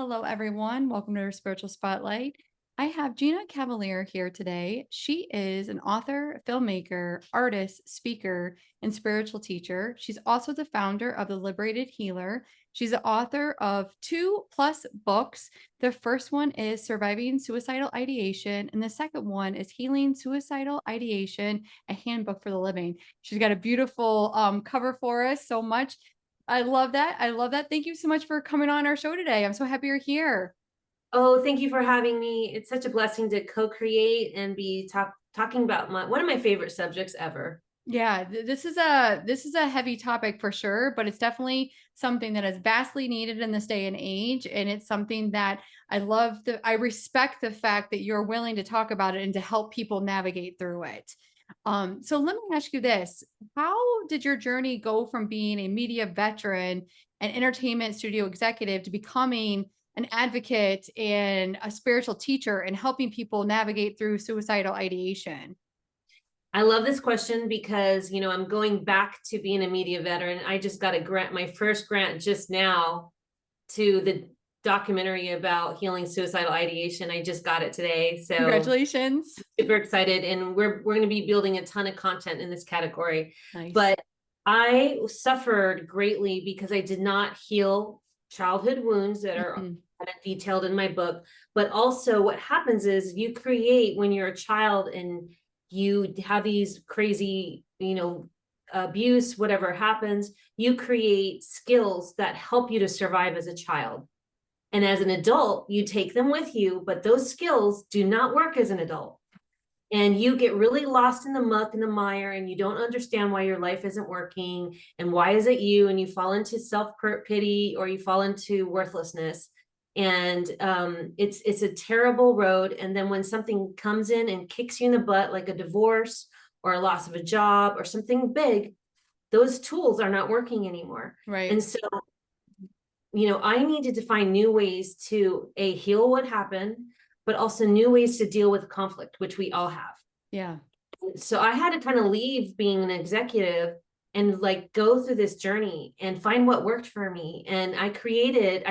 Hello, everyone. Welcome to our Spiritual Spotlight. I have Gina Cavalier here today. She is an author, filmmaker, artist, speaker, and spiritual teacher. She's also the founder of The Liberated Healer. She's the author of 2+ books. The first one is Surviving Suicidal Ideation, and the second one is Healing Suicidal Ideation, a handbook for the living. She's got a beautiful cover for us so much. I love that. I love that. Thank you so much for coming on our show today. I'm so happy you're here. Oh, thank you for having me. It's such a blessing to co-create and be talking about one of my favorite subjects ever. Yeah, this is a heavy topic for sure, but it's definitely something that is vastly needed in this day and age, and it's something that I respect the fact that you're willing to talk about it and to help people navigate through it. So let me ask you this. How did your journey go from being a media veteran and entertainment studio executive to becoming an advocate and a spiritual teacher and helping people navigate through suicidal ideation? I love this question because, I'm going back to being a media veteran. I just got a grant, my first grant just now to the documentary about healing suicidal ideation. I just got it today. So Congratulations. super excited. And we're going to be building a ton of content in this category. Nice. But I suffered greatly because I did not heal childhood wounds that are Mhm. kind of detailed in my book. But also, what happens is you create when you're a child and you have these crazy, abuse, whatever happens, you create skills that help you to survive as a child. And as an adult, you take them with you, but those skills do not work as an adult. And you get really lost in the muck and the mire, and you don't understand why your life isn't working and why is it you, and you fall into self-pity or you fall into worthlessness. And it's a terrible road. And then when something comes in and kicks you in the butt, like a divorce or a loss of a job or something big, those tools are not working anymore. Right. And so I needed to find new ways to heal what happened, but also new ways to deal with conflict, which we all have. Yeah. So I had to kind of leave being an executive and like go through this journey and find what worked for me. And I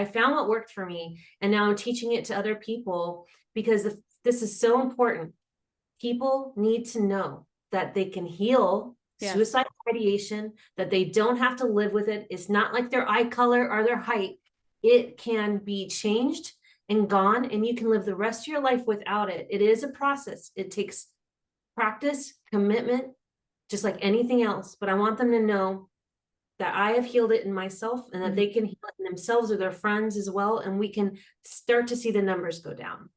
found what worked for me. And now I'm teaching it to other people because this is so important. People need to know that they can heal Yes. suicidal ideation, that they don't have to live with it. It's not like their eye color or their height. It can be changed and gone, and you can live the rest of your life without it. It is a process. It takes practice, commitment, just like anything else. But I want them to know that I have healed it in myself and that Mhm. they can heal it in themselves or their friends as well. And we can start to see the numbers go down.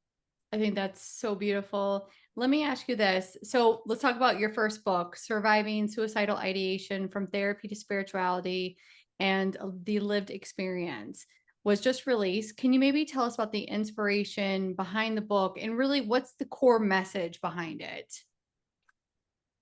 I think that's so beautiful. Let me ask you this. So let's talk about your first book, Surviving Suicidal Ideation from Therapy to Spirituality and the Lived Experience was just released. Can you maybe tell us about the inspiration behind the book and really what's the core message behind it?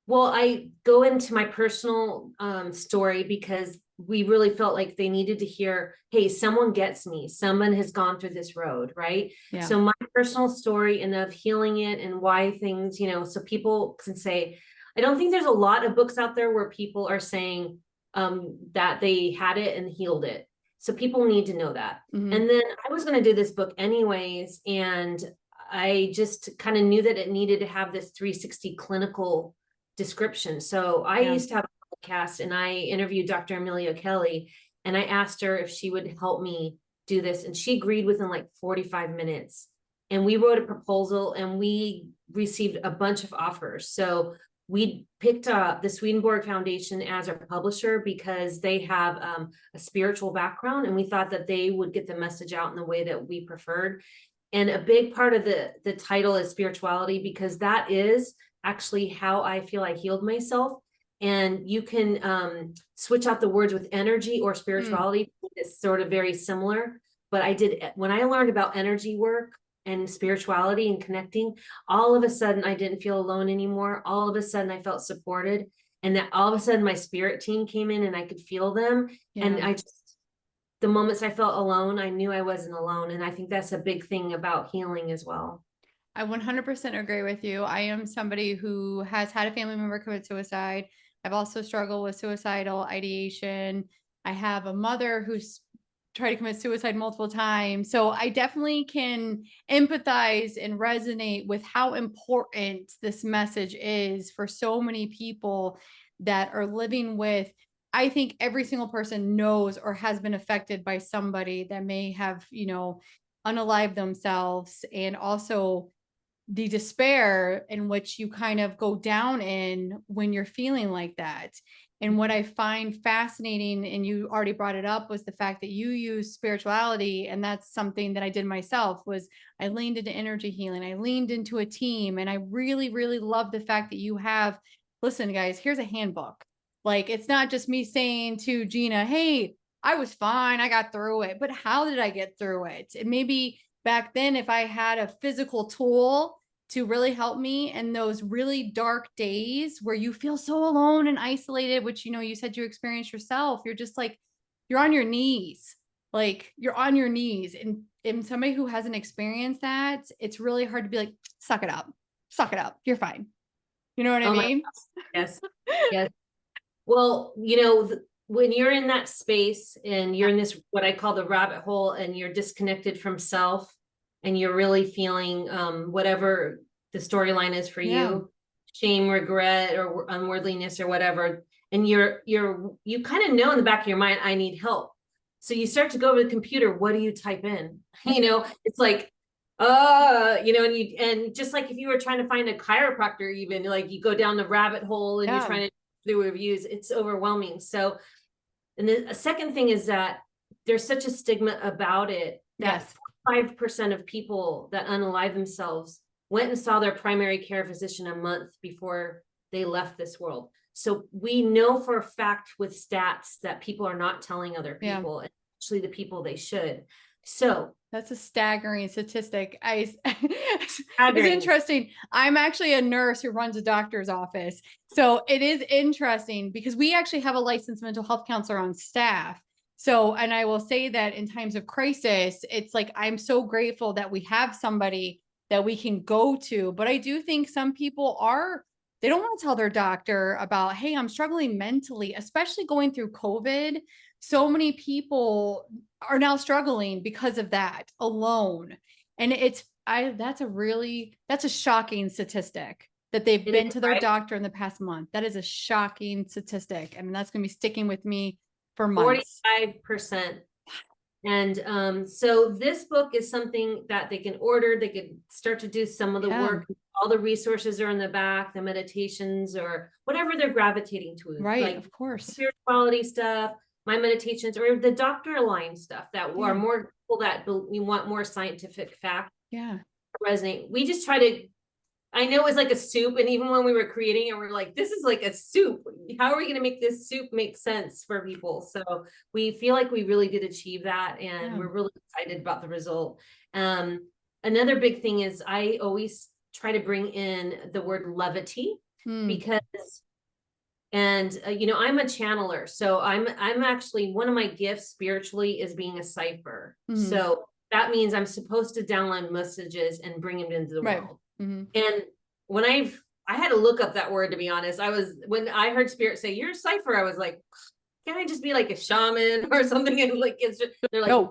Well, I go into my personal story because we really felt like they needed to hear, hey, someone gets me. Someone has gone through this road, right? Yeah. So my personal story and of healing it and why things, so people can say, I don't think there's a lot of books out there where people are saying that they had it and healed it. So people need to know that. Hmm. And then I was going to do this book anyways, and I just kind of knew that it needed to have this 360 clinical description. So I Yeah. used to have a podcast and I interviewed Dr. Amelia Kelly, and I asked her if she would help me do this. And she agreed within like 45 minutes. And we wrote a proposal and we received a bunch of offers. So we picked up the Swedenborg Foundation as our publisher because they have a spiritual background, and we thought that they would get the message out in the way that we preferred. And a big part of the title is spirituality, because that is actually how I feel I healed myself. And you can switch out the words with energy or Mm. spirituality. It's sort of very similar. But when I learned about energy work and spirituality and connecting, all of a sudden I didn't feel alone anymore. All of a sudden I felt supported. And that all of a sudden my spirit team came in and I could feel them. And Yeah. the moments I felt alone, I knew I wasn't alone. And I think that's a big thing about healing as well. I 100% agree with you. I am somebody who has had a family member commit suicide. I've also struggled with suicidal ideation. I have a mother who's tried to commit suicide multiple times. So I definitely can empathize and resonate with how important this message is for so many people that are living with. I think every single person knows or has been affected by somebody that may have, unalived themselves, and also the despair in which you kind of go down in when you're feeling like that. And what I find fascinating, and you already brought it up, was the fact that you use spirituality. And that's something that I did myself. Was I leaned into energy healing. I leaned into a team. And I really, really love the fact that you have, listen, guys, here's a handbook. Like, it's not just me saying to Gina, hey, I was fine, I got through it. But how did I get through it? And maybe back then, if I had a physical tool to really help me in those really dark days where you feel so alone and isolated, which, you said you experienced yourself. You're just like, you're on your knees, like you're on your knees. And somebody who hasn't experienced that, it's really hard to be like, suck it up. You're fine. You know what I Oh my mean? gosh. Yes. Yes. Well, when you're in that space and you're in this, what I call the rabbit hole, and you're disconnected from self, and you're really feeling whatever the storyline is for Yeah. you, shame, regret, or unworthiness or whatever, and you kind of know in the back of your mind, I need help. So you start to go over the computer. What do you type in? It's like, and just like if you were trying to find a chiropractor, even like you go down the rabbit hole and you're Yeah. trying to do reviews, it's overwhelming. So, and the second thing is that there's such a stigma about it that Yes. 5% of people that unalive themselves went and saw their primary care physician a month before they left this world. So we know for a fact with stats that people are not telling other Yeah. people, especially the people they should. So that's a staggering statistic. It's Staggering. interesting. I'm actually a nurse who runs a doctor's office. So it is interesting because we actually have a licensed mental health counselor on staff. So, and I will say that in times of crisis, it's like, I'm so grateful that we have somebody that we can go to. But I do think some people they don't want to tell their doctor about, hey, I'm struggling mentally, especially going through COVID. So many people are now struggling because of that alone. And that's a shocking statistic that they've It been is, to their right? doctor in the past month. That is a shocking statistic. I mean, that's going to be sticking with me for months. 45%. And so this book is something that they can order. They can start to do some of the Yeah. work. All the resources are in the back, the meditations or whatever they're gravitating to. Right. Like Of course. spirituality stuff, my meditations, or the doctor aligned stuff that Yeah. are more people that we want more scientific fact Yeah. resonate. We just try to, I know it's like a soup. And even when we were creating it, we're like, this is like a soup. How are we going to make this soup make sense for people? So we feel like we really did achieve that. And Yeah. we're really excited about the result. Another big thing is I always try to bring in the word levity because, and I'm a channeler. So I'm actually, one of my gifts spiritually is being a cipher. So that means I'm supposed to download messages and bring them into the world. And when I had to look up that word, to be honest, when I heard spirit say you're a cipher, I was like, can I just be like a shaman or something? And like, they're like,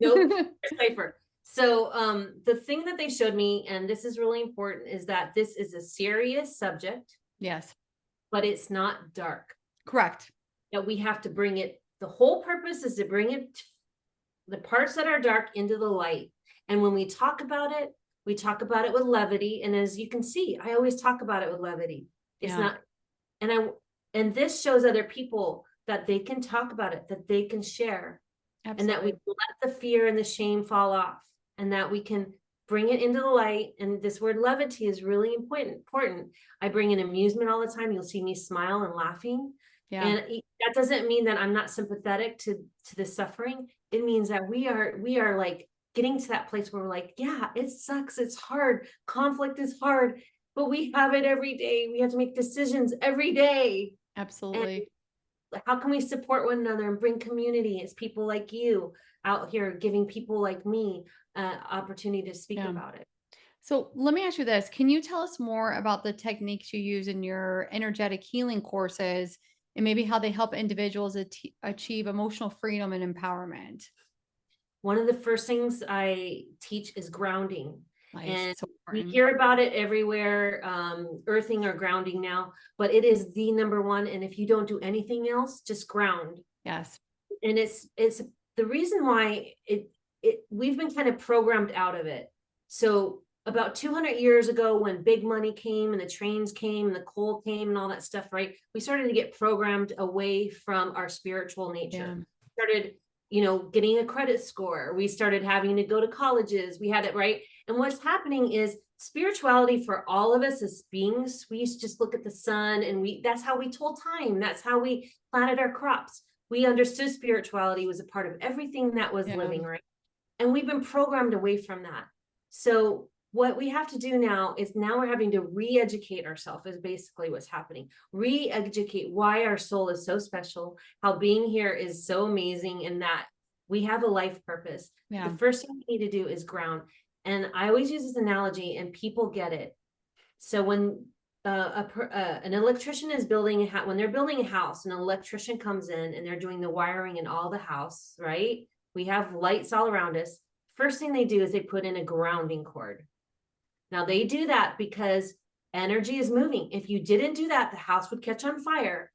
nope, cipher. So the thing that they showed me, and this is really important, is that this is a serious subject. Yes. But it's not dark. Correct. That we have to bring it. The whole purpose is to bring it, the parts that are dark, into the light. And when we talk about it, we talk about it with levity. And as you can see, I always talk about it with levity. It's not, and this shows other people that they can talk about it, that they can share. Absolutely. And that we let the fear and the shame fall off, and that we can bring it into the light. And this word levity is really important. I bring in amusement all the time. You'll see me smile and laughing. Yeah. And that doesn't mean that I'm not sympathetic to the suffering. It means that we are like getting to that place where we're like, yeah, it sucks. It's hard. Conflict is hard, but we have it every day. We have to make decisions every day. Absolutely. And how can we support one another and bring community? It's people like you out here giving people like me opportunity to speak about it. So let me ask you this. Can you tell us more about the techniques you use in your energetic healing courses, and maybe how they help individuals achieve emotional freedom and empowerment? one of the first things I teach is grounding. Nice. And So we important. hear about it everywhere, earthing or grounding now, but it is the number one. And if you don't do anything else, just ground. Yes. And it's the reason why we've been kind of programmed out of it. So about 200 years ago, when big money came and the trains came and the coal came and all that stuff, right, we started to get programmed away from our spiritual Yeah. nature. Started, getting a credit score. We started having to go to colleges. We had it, right. And what's happening is spirituality for all of us as beings, we used to just look at the sun, and that's how we told time. That's how we planted our crops. We understood spirituality was a part of everything that was Yeah. living, right? And we've been programmed away from that. So what we have to do now is we're having to re-educate ourselves, is basically what's happening. Re-educate why our soul is so special, how being here is so amazing, and that we have a life purpose. Yeah. The first thing we need to do is ground. And I always use this analogy, and people get it. So when an electrician is when they're building a house, an electrician comes in and they're doing the wiring in all the house, right? We have lights all around us. First thing they do is they put in a grounding cord. Now they do that because energy is moving. If you didn't do that, the house would catch on fire.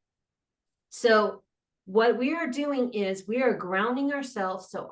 So what we are doing is we are grounding ourselves so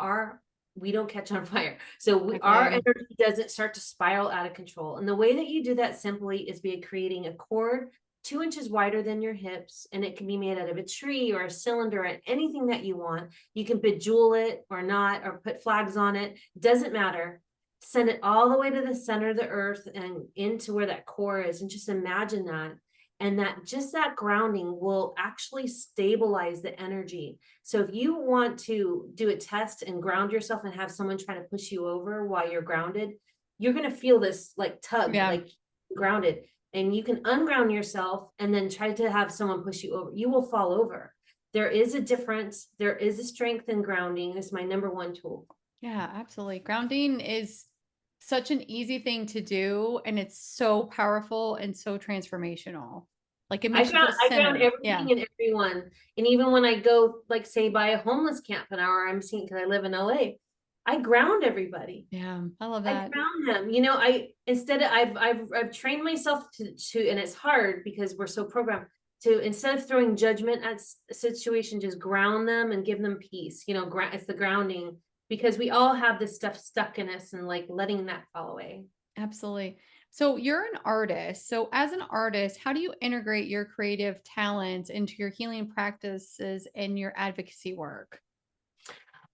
we don't catch on fire. So our energy doesn't start to spiral out of control. And the way that you do that simply is by creating a cord 2 inches wider than your hips, and it can be made out of a tree or a cylinder and anything that you want. You can bejewel it or not, or put flags on it. Doesn't matter. Send it all the way to the center of the earth and into where that core is, and just imagine that. And that grounding will actually stabilize the energy. So if you want to do a test and ground yourself and have someone try to push you over while you're grounded, you're going to feel this like tug, like grounded. And you can unground yourself and then try to have someone push you over. You will fall over. There is a difference. There is a strength in grounding. It's my number one tool. Yeah, absolutely. Grounding is such an easy thing to do, and it's so powerful and so transformational. Like, it makes you feel I ground centered. everything and everyone. And even when I go, like, say, by a homeless camp an hour, I'm seeing, because I live in LA, I ground everybody. Yeah, I love I that. ground them. I've trained myself to, and it's hard because we're so programmed to, instead of throwing judgment at a situation, just ground them and give them peace. It's the grounding, because we all have this stuff stuck in us, and like letting that fall away. Absolutely. So you're an artist. So as an artist, how do you integrate your creative talents into your healing practices and your advocacy work?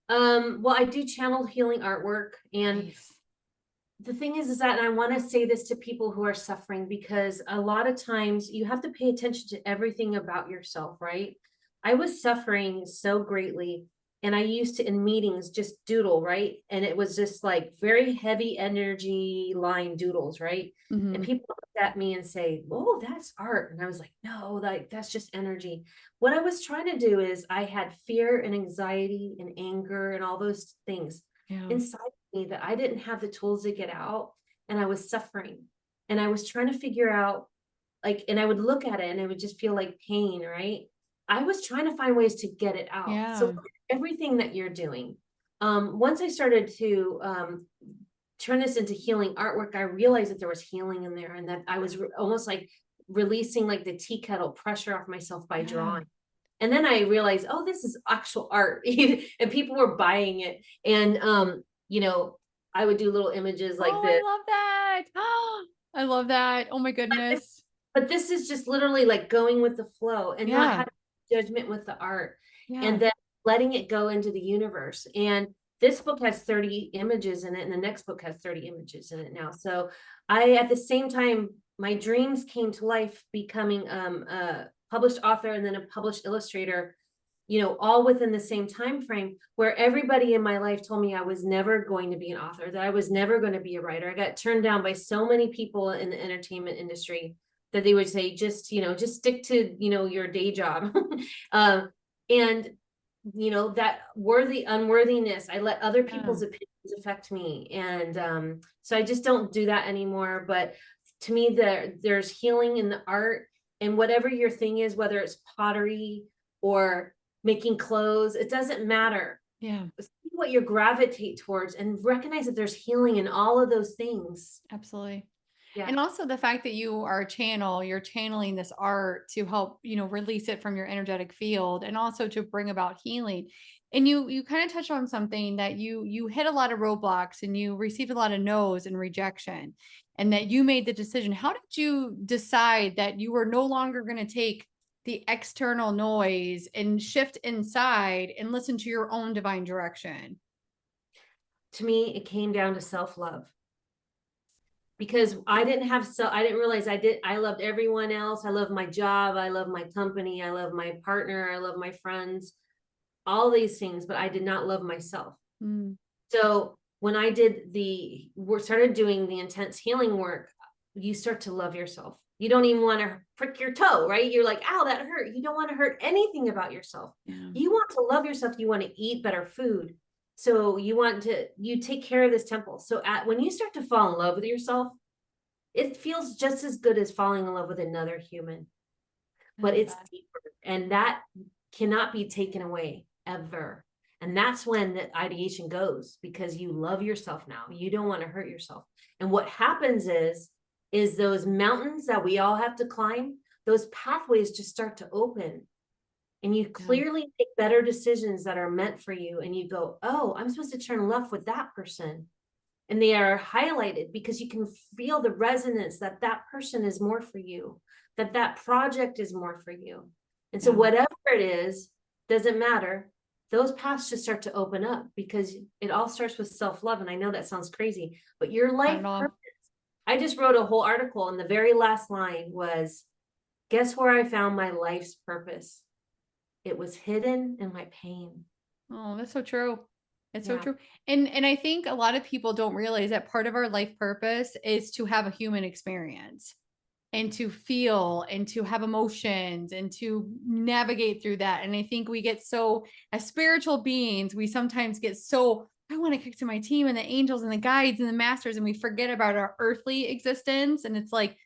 Well, I do channeled healing artwork, and Nice. the thing is that, and I want to say this to people who are suffering, because a lot of times you have to pay attention to everything about yourself, right? I was suffering so greatly, and I used to, in meetings, just doodle, right? And it was just like very heavy energy line doodles, right? And Mhm. people look at me and say, "Oh, that's art." And I was like, "No, like that's just energy." What I was trying to do is, I had fear and anxiety and anger and all those things Yeah. inside me that I didn't have the tools to get out, and I was suffering, and I was trying to figure out, like, and I would look at it and it would just feel like pain, right? I was trying to find ways to get it out. So Yeah. everything that you're doing, once I started to turn this into healing artwork, I realized that there was healing in there, and that I was almost like releasing like the tea kettle pressure off myself by Yeah. drawing. And then I realized, oh, this is actual art. And people were buying it. And I would do little images like Oh, I this. love that. I love that. Oh my goodness. But this is just literally like going with the flow and not Yeah. having judgment with the art, and Yeah. then letting it go into the universe. And this book has 30 images in it, and the next book has 30 images in it now. So at the same time, my dreams came to life, becoming a published author and then a published illustrator, all within the same time frame, where everybody in my life told me I was never going to be an author, that I was never going to be a writer. I got turned down by so many people in the entertainment industry, that they would say, just stick to, your day job. And that unworthiness, I let other Yeah. people's opinions affect me. And so I just don't do that anymore. But to me, there's healing in the art, and whatever your thing is, whether it's pottery or making clothes, it doesn't matter. Yeah. See what you gravitate towards and recognize that there's healing in all of those things. Absolutely. Yeah. And also the fact that you are a channel, you're channeling this art to help, release it from your energetic field and also to bring about healing. And you kind of touched on something that you hit a lot of roadblocks and you received a lot of no's and rejection and that you made the decision. How did you decide that you were no longer going to take the external noise and shift inside and listen to your own divine direction? To me, it came down to self-love. Because I didn't realize I loved everyone else. I love my job. I love my company. I love my partner. I love my friends, all these things, but I did not love myself. Mm, So when I started doing the intense healing work, you start to love yourself. You don't even want to prick your toe, right? You're like, ow, that hurt. You don't want to hurt anything about yourself. yeah. You want to love yourself. You want to eat better food. So you take care of this temple. So when you start to fall in love with yourself, it feels just as good as falling in love with another human, I but love it's that. deeper, and that cannot be taken away ever. And that's when the ideation goes, because you love yourself now. You don't want to hurt yourself. And what happens is those mountains that we all have to climb, those pathways just start to open. And you Yeah. clearly make better decisions that are meant for you. And you go, oh, I'm supposed to turn left with that person. And they are highlighted because you can feel the resonance that that person is more for you, that that project is more for you. And so Yeah. whatever it is, doesn't matter. Those paths just start to open up, because it all starts with self-love. And I know that sounds crazy, but your Not life at all. purpose. I just wrote a whole article, and the very last line was, guess where I found my life's purpose? It was hidden in my pain. Oh, that's so true. It's so Yeah. true. And I think a lot of people don't realize that part of our life purpose is to have a human experience and to feel and to have emotions and to navigate through that. And I think we get so, as spiritual beings, we sometimes get so, I want to kick to my team and the angels and the guides and the masters, and we forget about our earthly existence. And it's like,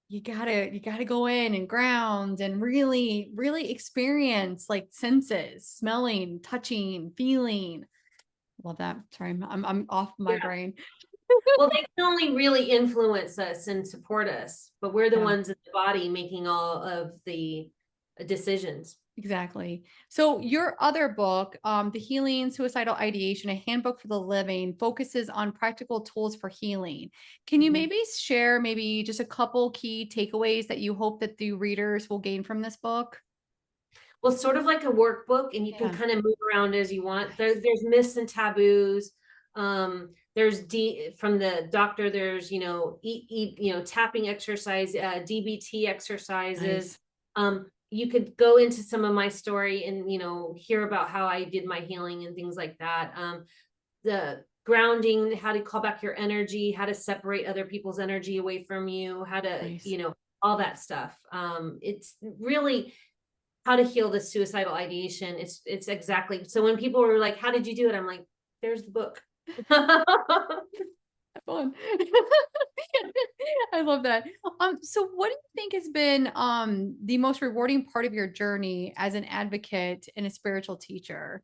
you gotta go in and ground and really, really experience like senses, smelling, touching, feeling. Love that. Sorry, I'm off my Yeah. brain. Well, they can only really influence us and support us, but we're the Yeah, ones in the body making all of the decisions. exactly. So your other book, The Healing Suicidal Ideation, a handbook for the living, focuses on practical tools for healing. Can you Mhm. maybe share maybe just a couple key takeaways that you hope that the readers will gain from this book? Well, sort of like a workbook, and you can Yeah. kind of move around as you want. Nice. There's myths and taboos. There's from the doctor, there's, tapping exercise, DBT exercises. Nice. You could go into some of my story and, hear about how I did my healing and things like that. The grounding, how to call back your energy, how to separate other people's energy away from you, how to, Nice. all that stuff. It's really how to heal the suicidal ideation. It's exactly. So when people were like, how did you do it? I'm like, there's the book. Have fun. I love that. So what do you think has been the most rewarding part of your journey as an advocate and a spiritual teacher?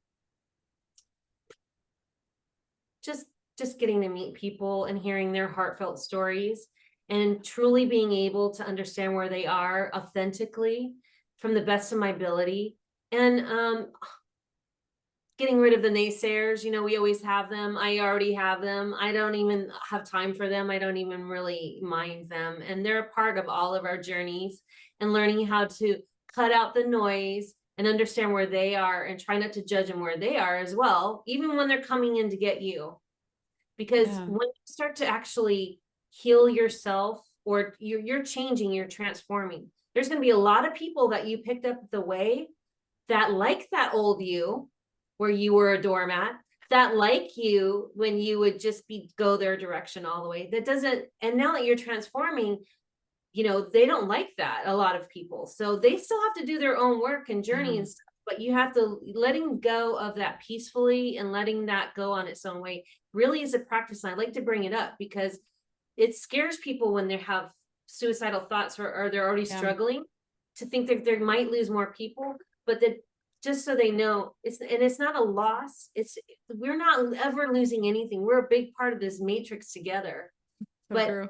just just getting to meet people and hearing their heartfelt stories, and truly being able to understand where they are authentically from the best of my ability. And getting rid of the naysayers. We always have them. I already have them. I don't even have time for them. I don't even really mind them. And they're a part of all of our journeys, and learning how to cut out the noise and understand where they are, and try not to judge them where they are as well, even when they're coming in to get you. Because Yeah. when you start to actually heal yourself, or you're changing, you're transforming, there's going to be a lot of people that you picked up the way that like that old you, where you were a doormat, that like you when you would just go their direction all the way. That doesn't, and now that you're transforming, they don't like that, a lot of people. So they still have to do their own work and journey Yeah. and stuff, but you have to letting go of that peacefully and letting that go on its own way really is a practice. And I like to bring it up because it scares people when they have suicidal thoughts, or they're already Yeah. struggling, to think that they might lose more people, but that just so they know, it's not a loss. We're not ever losing anything. We're a big part of this matrix together. So But true.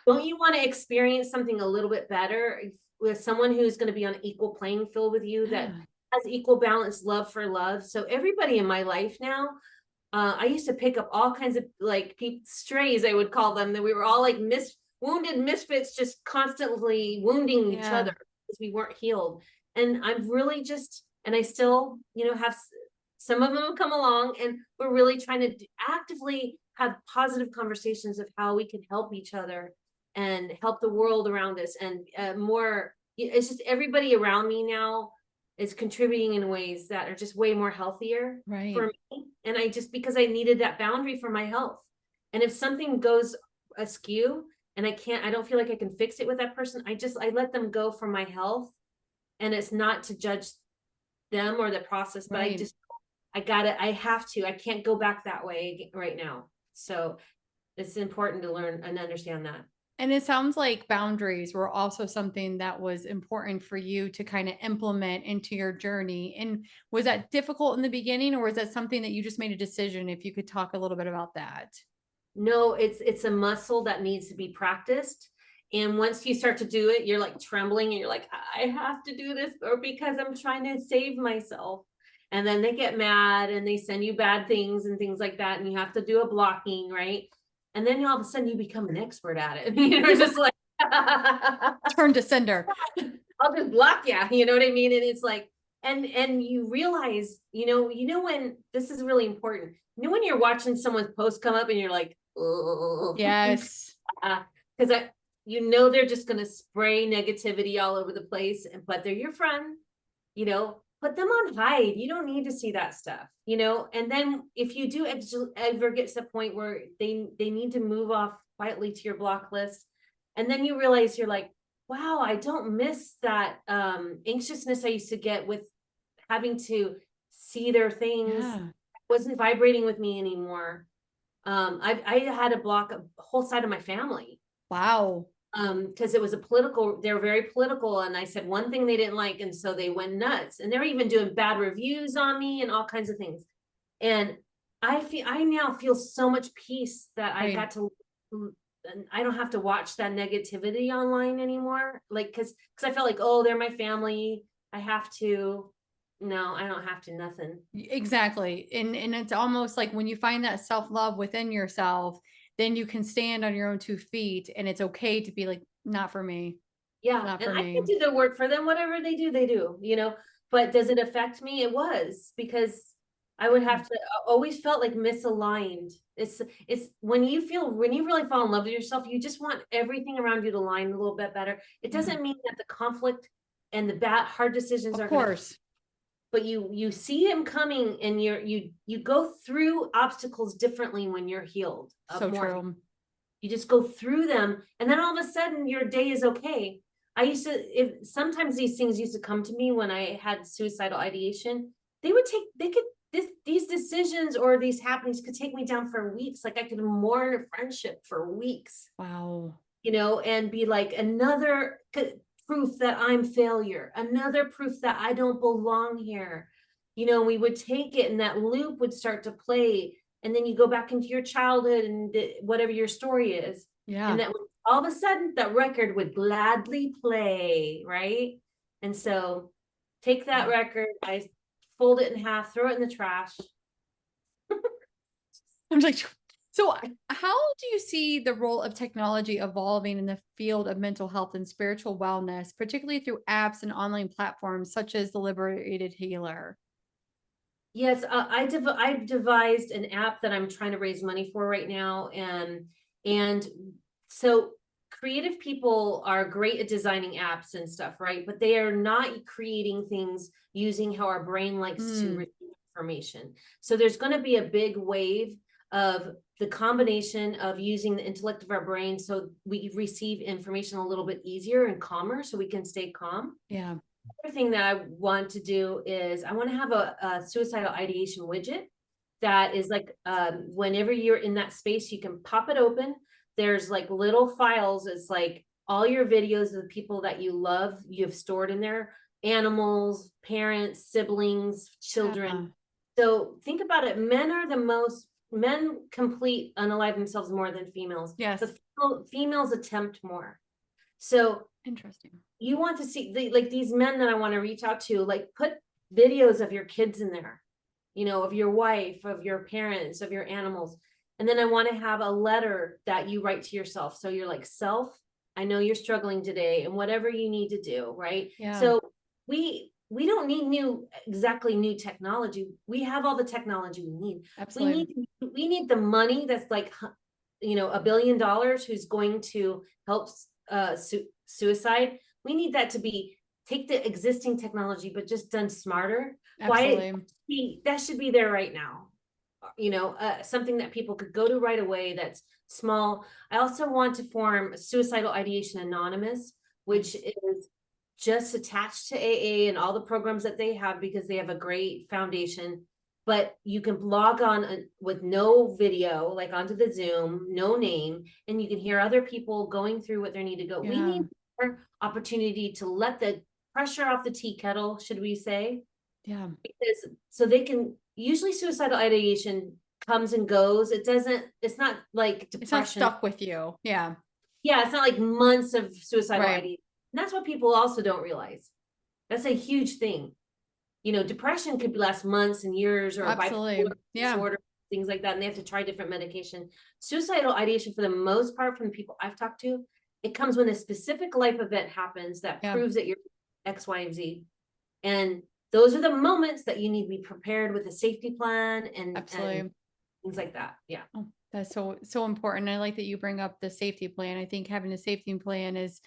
don't you want to experience something a little bit better with someone who's going to be on an equal playing field with you, that Yeah. has equal balance, love for love? So everybody in my life now, I used to pick up all kinds of like strays, I would call them, that we were all like wounded misfits, just constantly wounding each Yeah. other because we weren't healed. And I'm really just, and I still, have some of them have come along, and we're really trying to actively have positive conversations of how we can help each other and help the world around us. And more, it's just everybody around me now is contributing in ways that are just way more healthier Right. for me. And I just, because I needed that boundary for my health. And if something goes askew and I don't feel like I can fix it with that person, I let them go for my health. And it's not to judge them or the process, but Right. I have to, I can't go back that way right now. So it's important to learn and understand that. And it sounds like boundaries were also something that was important for you to kind of implement into your journey. And was that difficult in the beginning, or was that something that you just made a decision? If you could talk a little bit about that. No, it's a muscle that needs to be practiced. And once you start to do it, you're like trembling and you're like, I have to do this, or because I'm trying to save myself. And then they get mad and they send you bad things and things like that. And you have to do a blocking, right? And then all of a sudden you become an expert at it. You're just like, Turn to sender. I'll just block you. You know what I mean? And it's like, and you realize, when this is really important. When you're watching someone's post come up and you're like, oh, Yes. because they're just gonna spray negativity all over the place, but they're your friend. Put them on hide. You don't need to see that stuff. And then if you do ever get to the point where they need to move off quietly to your block list, and then you realize you're like, wow, I don't miss that anxiousness I used to get with having to see their things. Yeah. Wasn't vibrating with me anymore. I had to block a whole side of my family Wow. because they were very political, and I said one thing they didn't like, and so they went nuts, and they were even doing bad reviews on me and all kinds of things. And I now feel so much peace that I got to, I don't have to watch that negativity online anymore. Like, cause I felt like, oh, they're my family. I have to. No, I don't have to, nothing. Exactly. And it's almost like when you find that self-love within yourself, then you can stand on your own 2 feet, and it's okay to be like, not for me. Yeah. Not And for I can me. do the work for them. Whatever they do, but does it affect me? It was, because I would have to, I always felt like misaligned. It's when you really fall in love with yourself, you just want everything around you to line a little bit better. It Yeah. doesn't mean that the conflict and the bad, hard decisions Of are going to, course. but you see him coming, and you go through obstacles differently when you're healed. So More, true. you just go through them, and then all of a sudden your day is okay. If sometimes these things used to come to me when I had suicidal ideation, these decisions or these happenings could take me down for weeks. Like I could mourn a friendship for weeks, Wow. and be like another proof that I'm failure, another proof that I don't belong here. We would take it, and that loop would start to play, and then you go back into your childhood and whatever your story is, and Yeah. that all of a sudden that record would gladly play, right? And so take that record, I fold it in half, throw it in the trash. I'm like, so how do you see the role of technology evolving in the field of mental health and spiritual wellness, particularly through apps and online platforms such as the Liberated Healer? Yes, I've devised an app that I'm trying to raise money for right now, and so creative people are great at designing apps and stuff, right? But they are not creating things using how our brain likes to Mm, receive information. So there's going to be a big wave of the combination of using the intellect of our brain so we receive information a little bit easier and calmer, so we can stay calm. yeah. Other thing that I want to do is I want to have a suicidal ideation widget that is like, whenever you're in that space, you can pop it open. There's like little files. It's like all your videos of the people that you love, you have stored in there. animals, parents, siblings, children. Yeah. So think about it. Men complete unalive themselves more than females, but Yes. females attempt more. So Interesting. you want to see like these men that I want to reach out to, like put videos of your kids in there, of your wife, of your parents, of your animals. And then I want to have a letter that you write to yourself. So you're like, self, I know you're struggling today and whatever you need to do, right? Yeah. So we don't need exactly new technology. We have all the technology we need. Absolutely. We need the money that's like $1 billion who's going to help suicide. We need that to be take the existing technology but just done smarter. Why Absolutely. that should be there right now. Something that people could go to right away that's small. I also want to form Suicidal Ideation Anonymous, which is just attached to AA and all the programs that they have because they have a great foundation. But you can log on with no video, like onto the Zoom, no name, and you can hear other people going through what they need to go. We Yeah. need more opportunity to let the pressure off the tea kettle, should we say? Yeah. Because so they can usually suicidal ideation comes and goes. It's not like It's not depression. stuck with you. Yeah. Yeah, it's not like months of suicidal Right. ideation. And that's what people also don't realize. That's a huge thing. Depression could last months and years, or bipolar Absolutely. Yeah. disorder, things like that, and they have to try different medication. Suicidal ideation, for the most part, from the people I've talked to, it comes when a specific life event happens that Yeah. proves that you're X, Y, and Z. And those are the moments that you need to be prepared with a safety plan and Absolutely. things like that. Yeah. Oh, that's so important. I like that you bring up the safety plan. I think having a safety plan is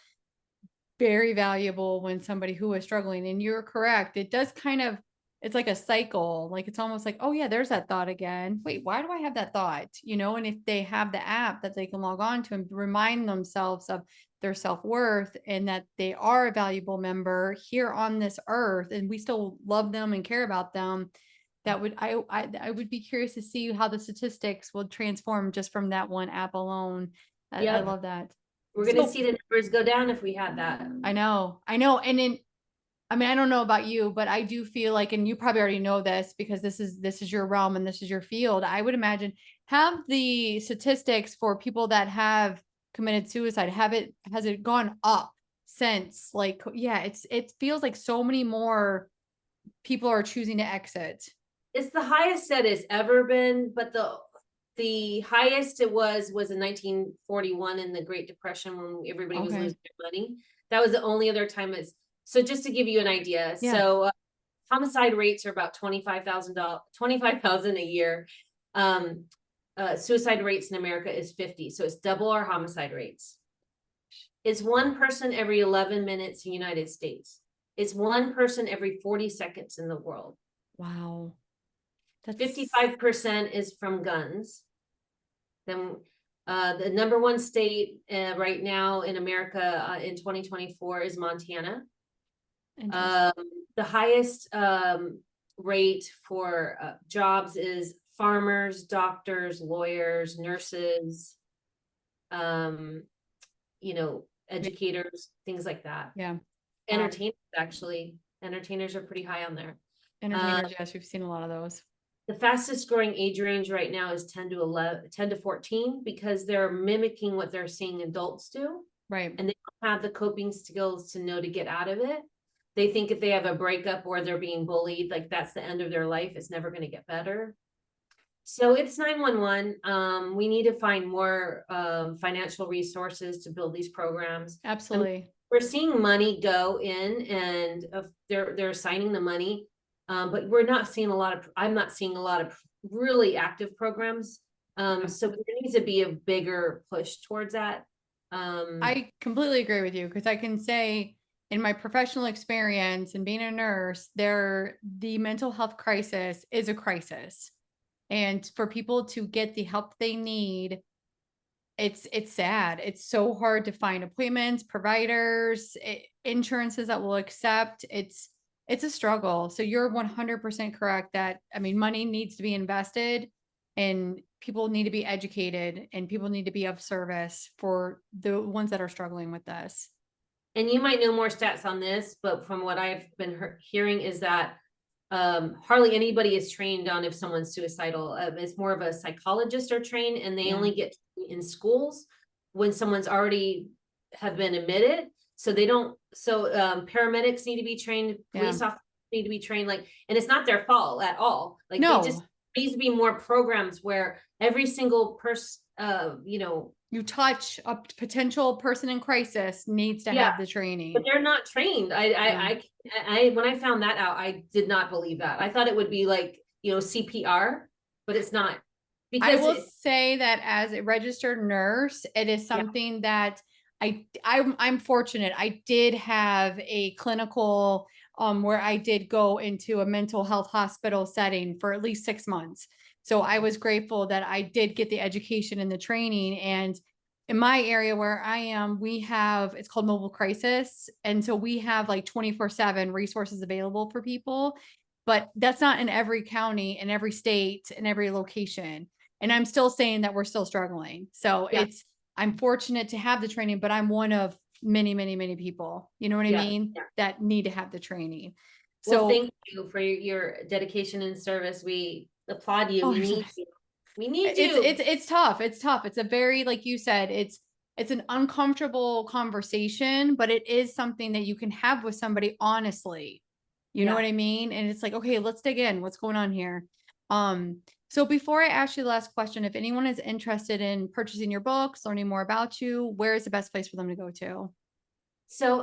very valuable when somebody who is struggling, and you're correct. It does kind of, it's like a cycle. Like it's almost like, oh yeah, there's that thought again. Wait, why do I have that thought? And if they have the app that they can log on to and remind themselves of their self-worth and that they are a valuable member here on this earth and we still love them and care about them, that would I would be curious to see how the statistics will transform just from that one app alone. I Yep. love that. We're going to So see the numbers go down if we had that. I know. And then, I mean, I don't know about you, but I do feel like, and you probably already know this because this is your realm and this is your field. I would imagine, have the statistics for people that have committed suicide, has it gone up since? Like, yeah, it feels like so many more people are choosing to exit. It's the highest that it's ever been, but the highest it was in 1941 in the Great Depression when everybody was Okay. losing their money. That was the only other time it's so just to give you an idea. Yeah. So homicide rates are about $25,000 a year. Suicide rates in America is 50. So it's double our homicide rates. It's one person every 11 minutes in the United States. It's one person every 40 seconds in the world. Wow. That's 55% is from guns. Then the number one state right now in America in 2024 is Montana. interesting. The highest rate for jobs is farmers, doctors, lawyers, nurses, educators, things like that. Yeah. Entertainers, actually. Entertainers are pretty high on there. Entertainers, yes, we've seen a lot of those. The fastest growing age range right now is 10 to 14 because they're mimicking what they're seeing adults do. Right. And they don't have the coping skills to know to get out of it. They think if they have a breakup or they're being bullied, like that's the end of their life. It's never going to get better. So it's 911. We need to find more financial resources to build these programs. Absolutely. We're seeing money go in and they're assigning the money. But we're not seeing I'm not seeing a lot of really active programs. So there needs to be a bigger push towards that. I completely agree with you because I can say in my professional experience and being a nurse, the mental health crisis is a crisis. And for people to get the help they need, it's sad. It's so hard to find appointments, providers, insurances that will accept. It's a struggle. So you're 100% correct that, I mean, money needs to be invested and people need to be educated and people need to be of service for the ones that are struggling with this. and you might know more stats on this, but from what I've been hearing is that hardly anybody is trained on if someone's suicidal. It's more of a psychologist are trained, and they Yeah. only get in schools when someone's already have been admitted. So they don't, so paramedics need to be trained, police officers need to be trained, like, and it's not their fault at all. Like they just needs to be more programs where every single person, you touch a potential person in crisis needs to have the training. But they're not trained. I when I found that out, I did not believe that. I thought it would be like, CPR, but it's not. Because I will say that as a registered nurse, it is something that I'm fortunate. I did have a clinical where I did go into a mental health hospital setting for at least 6 months. So I was grateful that I did get the education and the training. And in my area where I am, it's called mobile crisis. And so we have like 24/7 resources available for people, but that's not in every county, in every state, in every location. And I'm still saying that we're still struggling. So I'm fortunate to have the training, but I'm one of many, many, many people, you know what I mean? That need to have the training. So thank you for your dedication and service. We applaud you. We need you. We need you. It's tough. It's tough. It's a very, like you said, it's an uncomfortable conversation, but it is something that you can have with somebody honestly. You know what I mean? And it's like, okay, let's dig in. What's going on here? So before I ask you the last question, if anyone is interested in purchasing your books, learning more about you, where is the best place for them to go to? So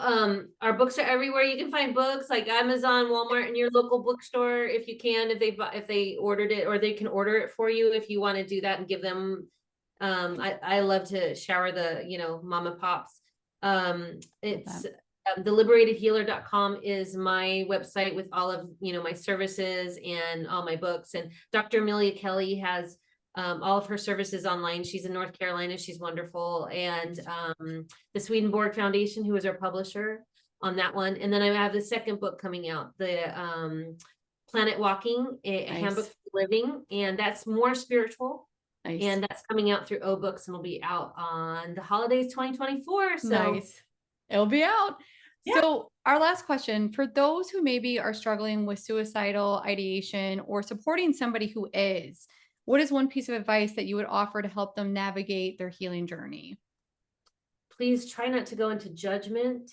our books are everywhere. You can find books like Amazon, Walmart, and your local bookstore if you can, if they ordered it, or they can order it for you if you want to do that and give them. I love to shower the mom and pops. It's theliberatedhealer.com is my website with all of my services and all my books. And Dr. Amelia Kelly has all of her services online. She's in North Carolina. She's wonderful. And the Swedenborg Foundation, who is our publisher on that one. And then I have the second book coming out, the Planet Walking, a handbook for living. And that's more spiritual. And that's coming out through O Books and will be out on the holidays 2024. So it'll be out. So our last question, for those who maybe are struggling with suicidal ideation or supporting somebody who is, what is one piece of advice that you would offer to help them navigate their healing journey? Please try not to go into judgment,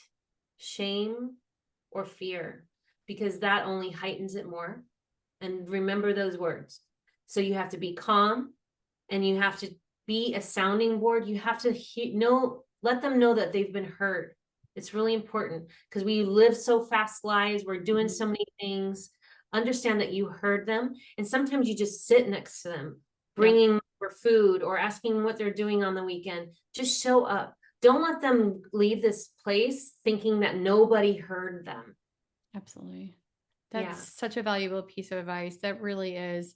shame, or fear, because that only heightens it more. And remember those words. So you have to be calm, and you have to be a sounding board. You have to let them know that they've been heard. It's really important because we live so fast lives. We're doing so many things. Understand that you heard them. And sometimes you just sit next to them, bringing for food or asking what they're doing on the weekend. Just show up. Don't let them leave this place thinking that nobody heard them. Absolutely. That's such a valuable piece of advice. That really is.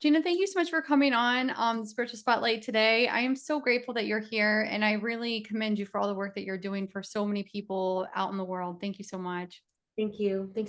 Gina, thank you so much for coming on the Spiritual Spotlight today. I am so grateful that you're here, and I really commend you for all the work that you're doing for so many people out in the world. Thank you so much. Thank you. Thanks.